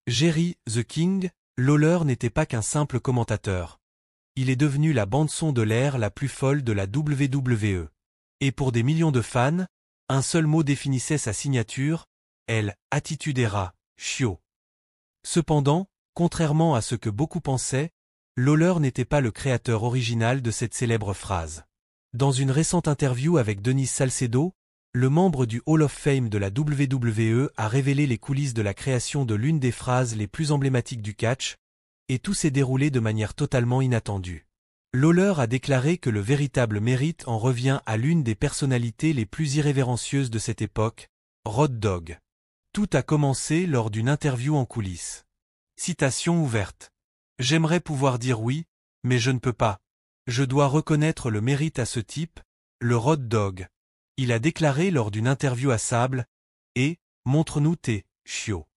Jerry, The King, Lawler n'était pas qu'un simple commentateur. Il est devenu la bande-son de l'ère la plus folle de la WWE. Et pour des millions de fans, un seul mot définissait sa signature, El Attitude Era, Chio. Cependant, contrairement à ce que beaucoup pensaient, Lawler n'était pas le créateur original de cette célèbre phrase. Dans une récente interview avec Denis Salcedo, le membre du Hall of Fame de la WWE a révélé les coulisses de la création de l'une des phrases les plus emblématiques du catch, et tout s'est déroulé de manière totalement inattendue. Lawler a déclaré que le véritable mérite en revient à l'une des personnalités les plus irrévérencieuses de cette époque, Road Dogg. Tout a commencé lors d'une interview en coulisses. Citation ouverte. J'aimerais pouvoir dire oui, mais je ne peux pas. Je dois reconnaître le mérite à ce type, le Road Dogg. Il a déclaré lors d'une interview à Sable, et, montre-nous tes, chiots.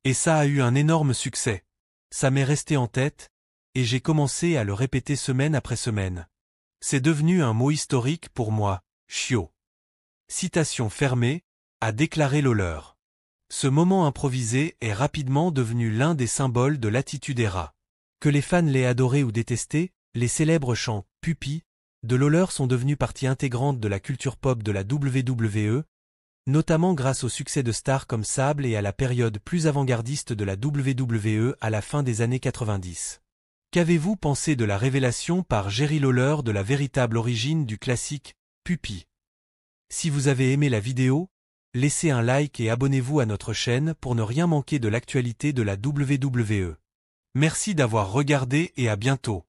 Et ça a eu un énorme succès. Ça m'est resté en tête, et j'ai commencé à le répéter semaine après semaine. C'est devenu un mot historique pour moi, chiot. Citation fermée, a déclaré Lawler. Ce moment improvisé est rapidement devenu l'un des symboles de l'Attitude Era. Que les fans l'aient adoré ou détesté, les célèbres chants « Puppy » de Lawler sont devenus partie intégrante de la culture pop de la WWE, notamment grâce au succès de stars comme Sable et à la période plus avant-gardiste de la WWE à la fin des années 90. Qu'avez-vous pensé de la révélation par Jerry Lawler de la véritable origine du classique « Puppy » ? Si vous avez aimé la vidéo, laissez un like et abonnez-vous à notre chaîne pour ne rien manquer de l'actualité de la WWE. Merci d'avoir regardé et à bientôt.